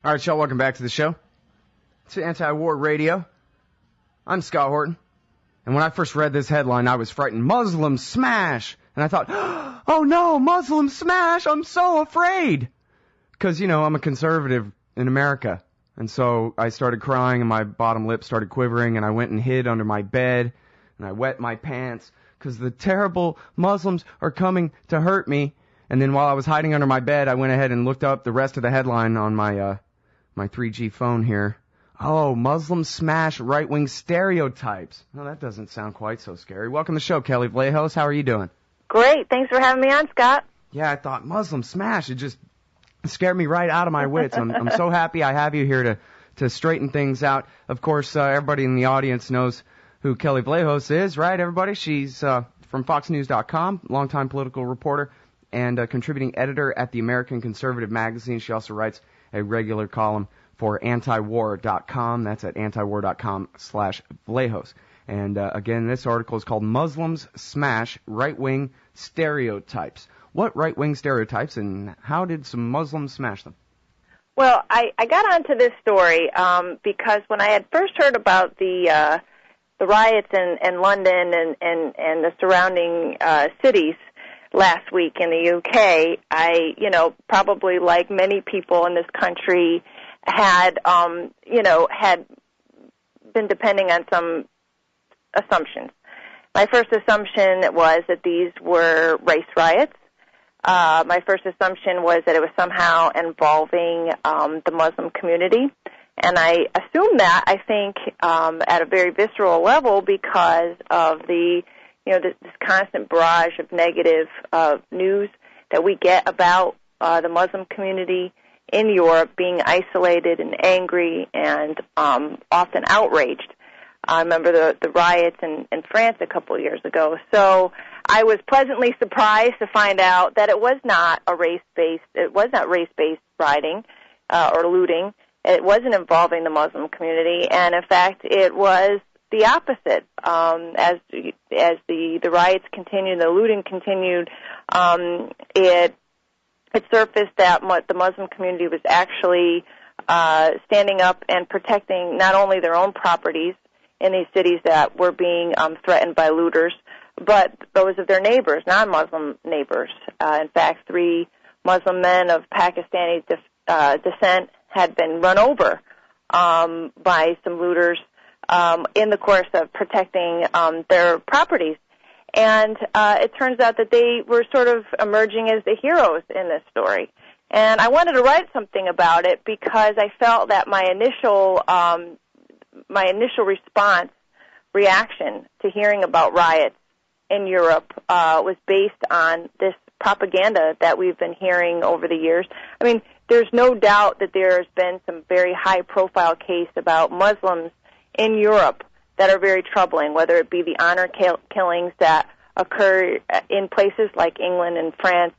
All right, y'all, welcome back to the show. It's Anti-War Radio. I'm Scott Horton. And when I first read this headline, I was frightened. Muslim smash! And I thought, oh no, Muslim smash! I'm so afraid! Because, I'm a conservative in America. And so I started crying and my bottom lip started quivering and I went and hid under my bed and I wet my pants because the terrible Muslims are coming to hurt me. And then while I was hiding under my bed, I went ahead and looked up the rest of the headline on my 3G phone here. Oh, Muslim smash right-wing stereotypes. Well, that doesn't sound quite so scary. Welcome to the show, Kelley Vlahos. How are you doing? Great. Thanks for having me on, Scott. Yeah, I thought Muslim smash. It just scared me right out of my wits. I'm so happy I have you here to straighten things out. Of course, everybody in the audience knows who Kelley Vlahos is, right, everybody? She's from FoxNews.com, longtime political reporter, and a contributing editor at the American Conservative magazine. She also writes a regular column for antiwar.com. That's at antiwar.com/Vlahos. And again, this article is called Muslims Smash Right-Wing Stereotypes. What right-wing stereotypes and how did some Muslims smash them? Well, I got onto this story because when I had first heard about the riots in London and the surrounding cities last week in the UK, I, probably like many people in this country had been depending on some assumptions. My first assumption was that these were race riots. My first assumption was that it was somehow involving the Muslim community. And I assumed that, I think, at a very visceral level because of this constant barrage of negative news that we get about the Muslim community in Europe being isolated and angry and often outraged. I remember the riots in France a couple of years ago. So I was pleasantly surprised to find out that it was not race-based rioting or looting. It wasn't involving the Muslim community, and in fact, it was the opposite. As the riots continued, the looting continued, it surfaced that the Muslim community was actually standing up and protecting not only their own properties in these cities that were being threatened by looters, but those of their neighbors, non-Muslim neighbors. In fact, 3 Muslim men of Pakistani descent had been run over by some looters in the course of protecting their properties. And it turns out that they were sort of emerging as the heroes in this story. And I wanted to write something about it because I felt that my initial reaction to hearing about riots in Europe was based on this propaganda that we've been hearing over the years. I mean, there's no doubt that there's been some very high-profile case about Muslims in Europe that are very troubling, whether it be the honor killings that occur in places like England and France,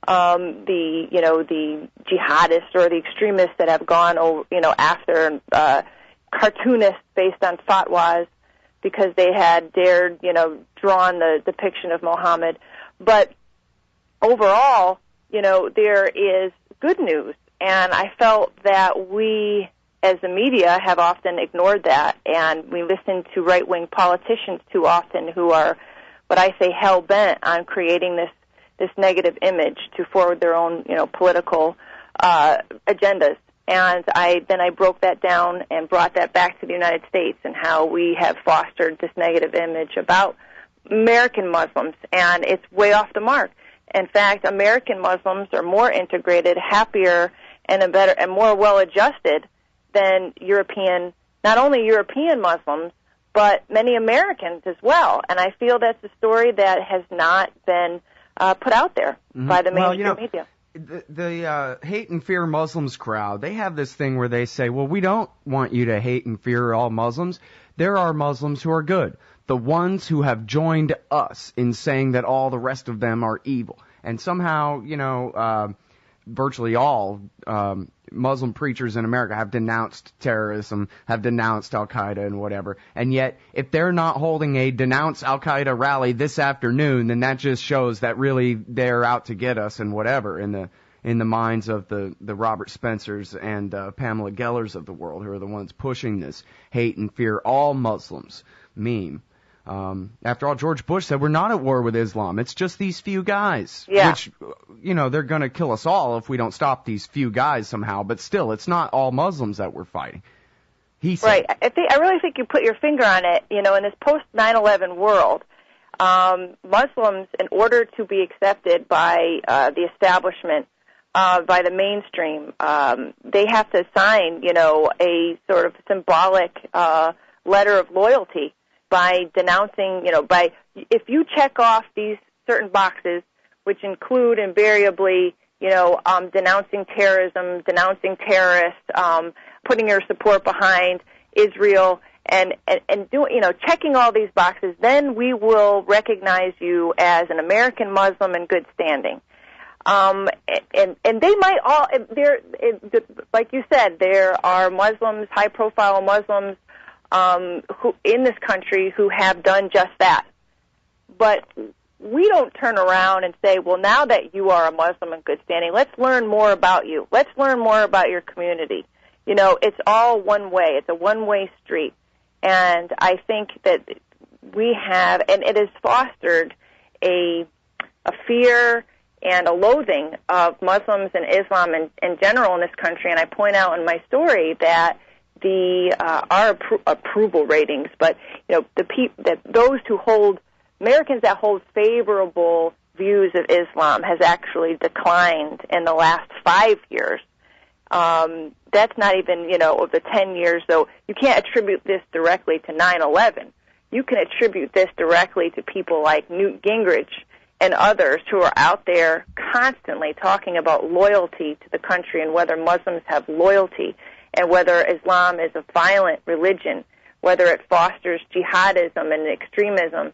the jihadists or the extremists that have gone after cartoonists based on fatwas because they had dared, drawn the depiction of Muhammad. But overall, there is good news, and I felt that we, as the media, have often ignored that, and we listen to right-wing politicians too often who are, what I say, hell-bent on creating this negative image to forward their own, political agendas. And I broke that down and brought that back to the United States and how we have fostered this negative image about American Muslims, and it's way off the mark. In fact, American Muslims are more integrated, happier, and better and more well-adjusted than not only European Muslims, but many Americans as well. And I feel that's a story that has not been put out there by the mainstream media. The hate and fear Muslims crowd, they have this thing where they say, well, we don't want you to hate and fear all Muslims. There are Muslims who are good. The ones who have joined us in saying that all the rest of them are evil. And somehow, virtually all Muslim preachers in America have denounced terrorism, have denounced Al-Qaeda and whatever. And yet, if they're not holding a denounce Al-Qaeda rally this afternoon, then that just shows that really they're out to get us and whatever in in the minds of the Robert Spencers and Pamela Gellers of the world, who are the ones pushing this hate and fear all Muslims meme. After all, George Bush said we're not at war with Islam. It's just these few guys. Yeah. Which, they're going to kill us all if we don't stop these few guys somehow. But still, it's not all Muslims that we're fighting. He said. Right. I really think you put your finger on it. In this post 9/11 world, Muslims, in order to be accepted by the establishment, by the mainstream, they have to sign, a sort of symbolic letter of loyalty by denouncing, if you check off these certain boxes, which include invariably, denouncing terrorism, denouncing terrorists, putting your support behind Israel, and doing, checking all these boxes, then we will recognize you as an American Muslim in good standing. And they might all, like you said, there are Muslims, high-profile Muslims, who in this country who have done just that. But we don't turn around and say, well, now that you are a Muslim in good standing, let's learn more about you. Let's learn more about your community. It's all one way. It's a one-way street. And I think that we have, and it has fostered a fear and a loathing of Muslims and Islam in general in this country. And I point out in my story that our approval ratings, but those who hold, Americans that hold favorable views of Islam has actually declined in the last 5 years. That's not even, of the 10 years, so you can't attribute this directly to 9/11. You can attribute this directly to people like Newt Gingrich and others who are out there constantly talking about loyalty to the country and whether Muslims have loyalty and whether Islam is a violent religion, whether it fosters jihadism and extremism.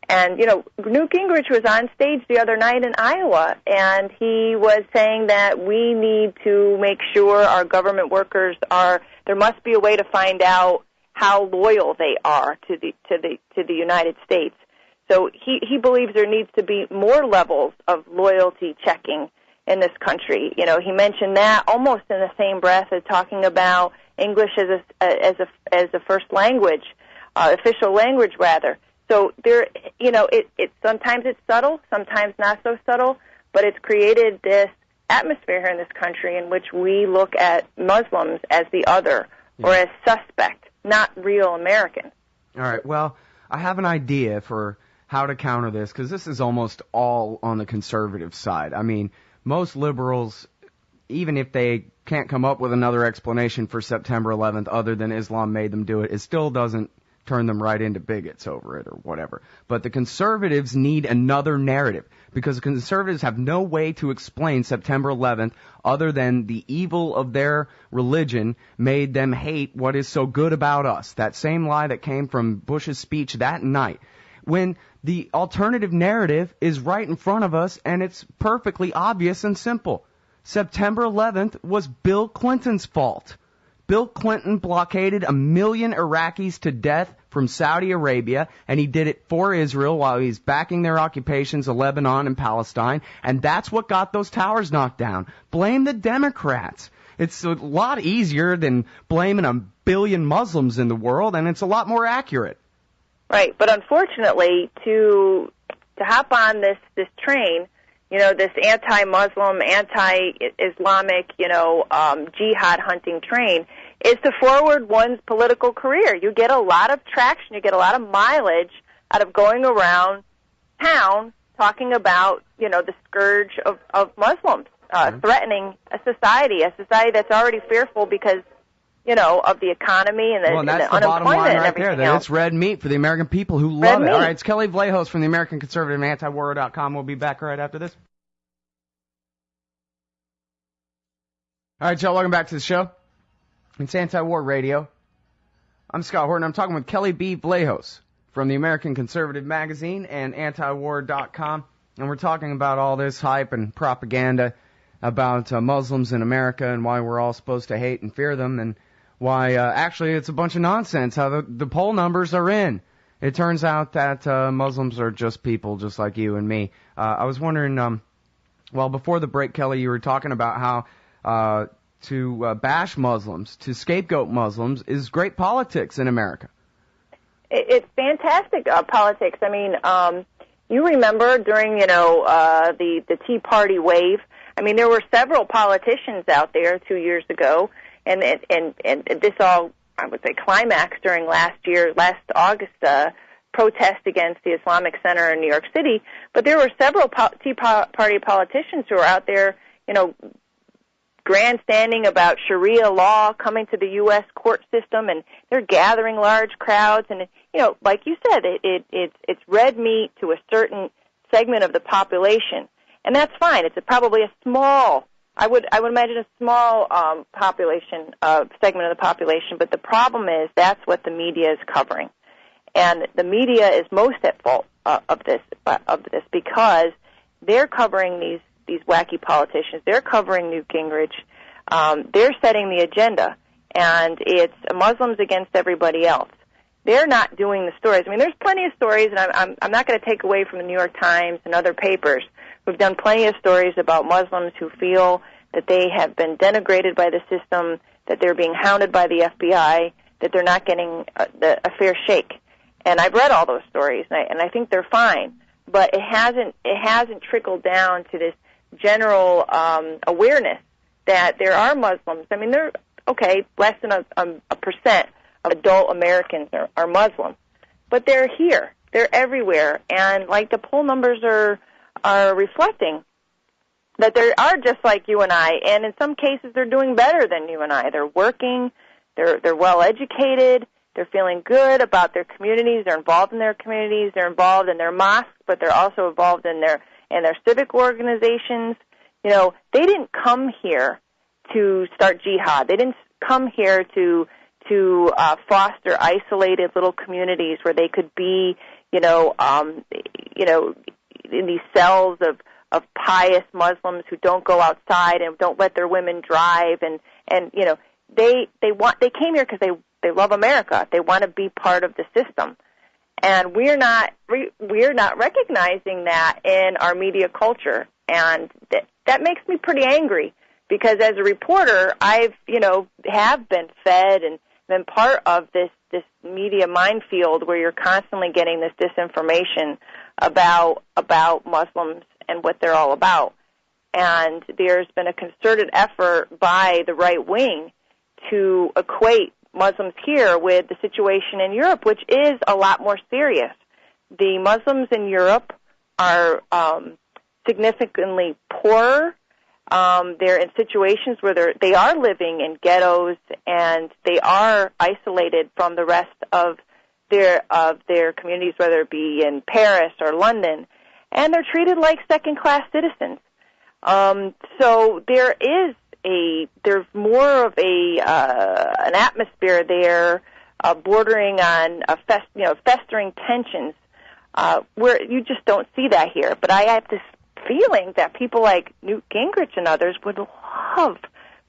And, Newt Gingrich was on stage the other night in Iowa, and he was saying that we need to make sure our government workers there must be a way to find out how loyal they are to the United States. So he believes there needs to be more levels of loyalty checking in this country. He mentioned that almost in the same breath as talking about English as a first language, official language rather. So there, it sometimes it's subtle, sometimes not so subtle, but it's created this atmosphere here in this country in which we look at Muslims as the other or as suspect, not real Americans. All right. Well, I have an idea for how to counter this, because this is almost all on the conservative side. I mean, most liberals, even if they can't come up with another explanation for September 11th other than Islam made them do it, it still doesn't turn them right into bigots over it or whatever. But the conservatives need another narrative, because the conservatives have no way to explain September 11th other than the evil of their religion made them hate what is so good about us. That same lie that came from Bush's speech that night, when the alternative narrative is right in front of us and it's perfectly obvious and simple. September 11th was Bill Clinton's fault. Bill Clinton blockaded 1 million Iraqis to death from Saudi Arabia, and he did it for Israel while he's backing their occupations of Lebanon and Palestine, and that's what got those towers knocked down. Blame the Democrats. It's a lot easier than blaming 1 billion Muslims in the world, and it's a lot more accurate. Right, but unfortunately, to hop on this train, this anti-Muslim, anti-Islamic, jihad hunting train, is to forward one's political career. You get a lot of traction, you get a lot of mileage out of going around town talking about, the scourge of Muslims, threatening a society that's already fearful because, of the economy and the unemployment bottom line right and everything there. else. It's red meat for the American people who love it. Meat. All right, it's Kelley Vlahos from the American Conservative and Antiwar.com. We'll be back right after this. All right, y'all, welcome back to the show. It's Anti-War Radio. I'm Scott Horton. I'm talking with Kelley B. Vlahos from the American Conservative Magazine and Antiwar.com. And we're talking about all this hype and propaganda about Muslims in America and why we're all supposed to hate and fear them, and why actually it's a bunch of nonsense, how the poll numbers are in. It turns out that Muslims are just people just like you and me. I was wondering, Well, before the break, Kelley, you were talking about how to bash Muslims, to scapegoat Muslims, is great politics in America. It's fantastic politics. I mean, you remember during, the Tea Party wave, I mean, there were several politicians out there 2 years ago, and this all, I would say, climaxed during last August protest against the Islamic Center in New York City. But there were several Tea Party politicians who were out there, grandstanding about Sharia law coming to the U.S. court system, and they're gathering large crowds. And, like you said, it's red meat to a certain segment of the population. And that's fine. It's probably a small, I would imagine a small segment of the population. But the problem is that's what the media is covering. And the media is most at fault of this because they're covering these wacky politicians. They're covering Newt Gingrich. They're setting the agenda, and it's Muslims against everybody else. They're not doing the stories. I mean, there's plenty of stories, and I'm not going to take away from the New York Times and other papers. We've done plenty of stories about Muslims who feel that they have been denigrated by the system, that they're being hounded by the FBI, that they're not getting a fair shake. And I've read all those stories, and I think they're fine. But it hasn't trickled down to this general awareness that there are Muslims. I mean, less than a percent of adult Americans are Muslim, but they're here, they're everywhere, and like the poll numbers are reflecting that they are just like you and I, and in some cases they're doing better than you and I. They're working, they're well educated. They're feeling good about their communities. They're involved in their communities. They're involved in their mosques, but they're also involved in their civic organizations. They didn't come here to start jihad. They didn't come here to foster isolated little communities where they could be, in these cells of pious Muslims who don't go outside and don't let their women drive, and they came here because they love America. They want to be part of the system, and we're not recognizing that in our media culture, and that makes me pretty angry because as a reporter, I've have been fed and been part of this media minefield where you're constantly getting this disinformation about Muslims and what they're all about, and there's been a concerted effort by the right wing to equate Muslims here with the situation in Europe, which is a lot more serious. The Muslims in Europe are significantly poorer. They're in situations where they are living in ghettos and they are isolated from the rest of their communities, whether it be in Paris or London, and they're treated like second-class citizens. So there's more of an atmosphere there, bordering on festering tensions, where you just don't see that here. But I have this feeling that people like Newt Gingrich and others would love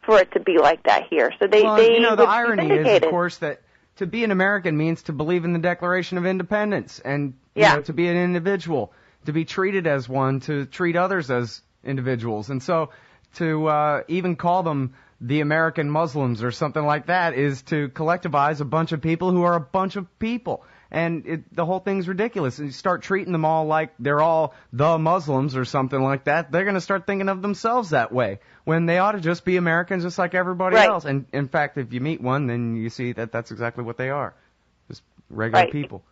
for it to be like that here. So the irony is, of course, that to be an American means to believe in the Declaration of Independence and to be an individual, to be treated as one, to treat others as individuals, and so to even call them the American Muslims or something like that is to collectivize a bunch of people who are a bunch of people. And the whole thing's ridiculous. And you start treating them all like they're all the Muslims or something like that, they're going to start thinking of themselves that way, when they ought to just be Americans just like everybody else. And, in fact, if you meet one, then you see that that's exactly what they are, just regular people.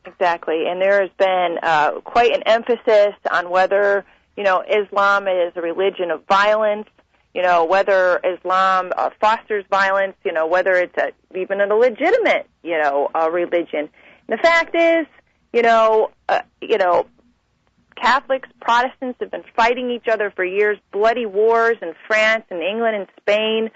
Exactly. And there has been quite an emphasis on whether Islam is a religion of violence, whether Islam fosters violence, whether it's even a legitimate, religion. And the fact is, Catholics, Protestants have been fighting each other for years. Bloody wars in France and England and Spain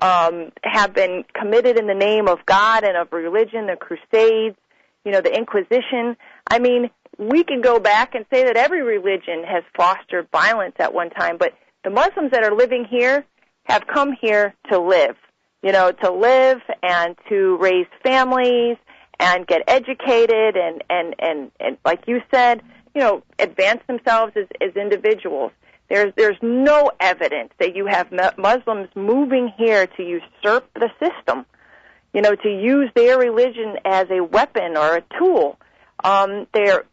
have been committed in the name of God and of religion, the Crusades, the Inquisition. I mean, we can go back and say that every religion has fostered violence at one time, but the Muslims that are living here have come here to live, and to raise families and get educated and like you said, advance themselves as individuals. There's no evidence that you have Muslims moving here to usurp the system, to use their religion as a weapon or a tool. They're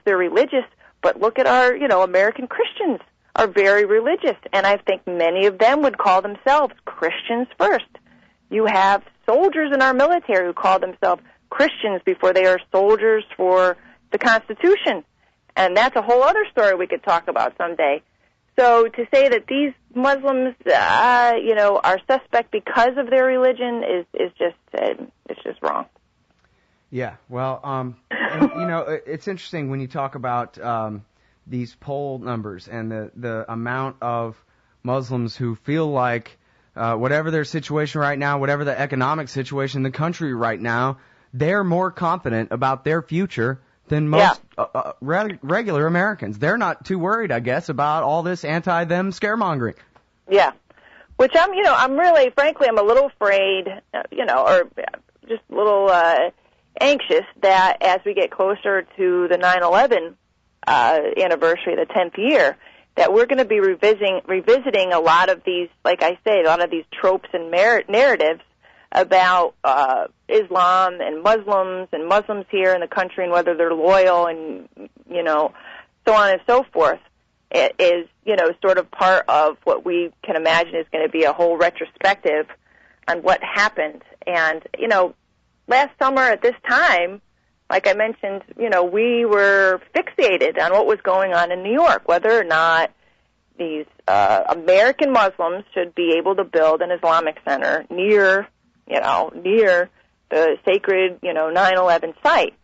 religious, but look at our, American Christians are very religious, and I think many of them would call themselves Christians first. You have soldiers in our military who call themselves Christians before they are soldiers for the Constitution, and that's a whole other story we could talk about someday. So to say that these Muslims, are suspect because of their religion is just wrong. Yeah, well, and, it's interesting when you talk about these poll numbers and the amount of Muslims who feel like whatever their situation right now, whatever the economic situation in the country right now, they're more confident about their future than most regular Americans. They're not too worried, I guess, about all this anti-them scaremongering. Yeah, which I'm a little afraid, or just a little anxious that as we get closer to the 9/11 anniversary, the 10th year, that we're going to be revisiting a lot of these, like I say, a lot of these tropes and narratives about Islam and Muslims here in the country and whether they're loyal and, so on and so forth. It is, sort of part of what we can imagine is going to be a whole retrospective on what happened. And, last summer at this time, like I mentioned, we were fixated on what was going on in New York, whether or not these American Muslims should be able to build an Islamic center near the sacred, 9/11 site.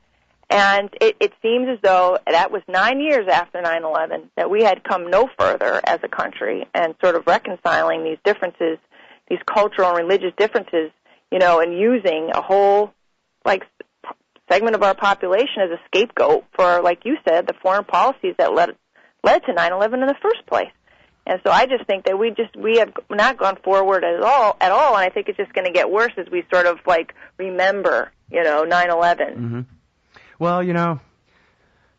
And it seems as though that was 9 years after 9/11 that we had come no further as a country and sort of reconciling these differences, these cultural and religious differences, and using a whole, segment of our population as a scapegoat for, like you said, the foreign policies that led to 9/11 in the first place. And so I just think that we have not gone forward at all, and I think it's just going to get worse as we sort of remember, 9/11. Mm-hmm. Well,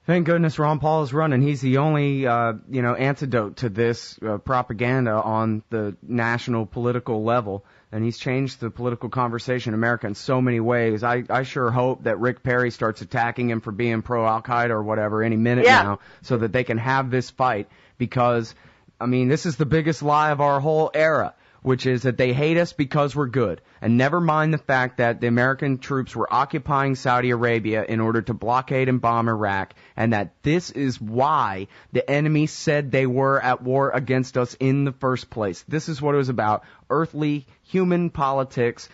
thank goodness Ron Paul is running. He's the only, antidote to this propaganda on the national political level, and he's changed the political conversation in America in so many ways. I sure hope that Rick Perry starts attacking him for being pro-Al-Qaeda or whatever any minute now, so that they can have this fight, because this is the biggest lie of our whole era, which is that they hate us because we're good. And never mind the fact that the American troops were occupying Saudi Arabia in order to blockade and bomb Iraq, and that this is why the enemy said they were at war against us in the first place. This is what it was about. Earthly, human politics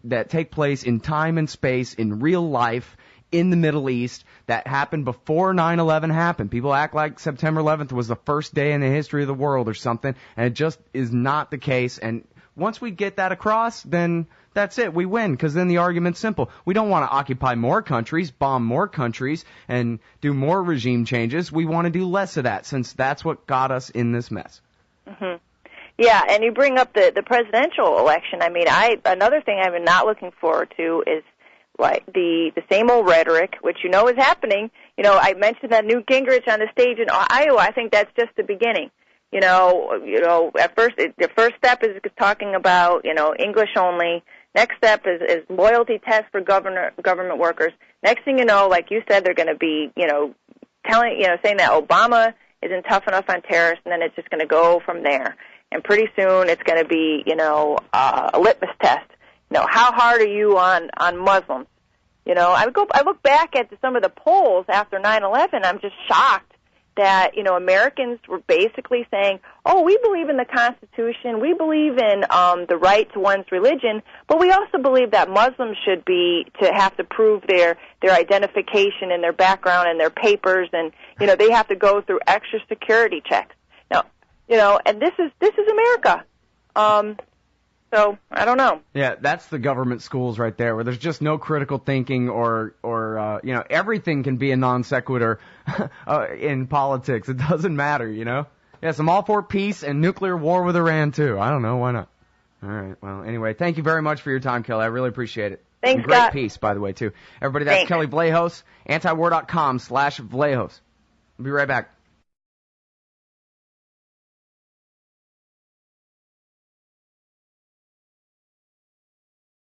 that take place in time and space, in real life, in the Middle East, that happened before 9/11 happened. People act like September 11th was the first day in the history of the world or something, and it just is not the case. And once we get that across, then that's it. We win, because then the argument's simple. We don't want to occupy more countries, bomb more countries, and do more regime changes. We want to do less of that, since that's what got us in this mess. Mm-hmm. Yeah, and you bring up the presidential election. Another thing I've been not looking forward to is the same old rhetoric, which is happening. I mentioned that Newt Gingrich on the stage in Iowa. I think that's just the beginning. At first, the first step is talking about, English only. Next step is loyalty test for government workers. Next thing you know, like you said, they're going to be, saying that Obama isn't tough enough on terrorists, and then it's just going to go from there. And pretty soon it's going to be, a litmus test. How hard are you on Muslims? I look back at some of the polls after 9/11. I'm just shocked that, Americans were basically saying, oh, we believe in the Constitution, we believe in the right to one's religion, but we also believe that Muslims should have to prove their identification and their background and their papers, and, they have to go through extra security checks. Now, and this is America. So, I don't know. Yeah, that's the government schools right there, where there's just no critical thinking or everything can be a non sequitur in politics. It doesn't matter, Yes, I'm all for peace and nuclear war with Iran, too. I don't know, why not? All right, well, anyway, thank you very much for your time, Kelley. I really appreciate it. Thanks, Great Scott. piece, by the way, too. Everybody, that's Thanks. Kelley Vlahos, antiwar.com/Vlahos. We'll be right back.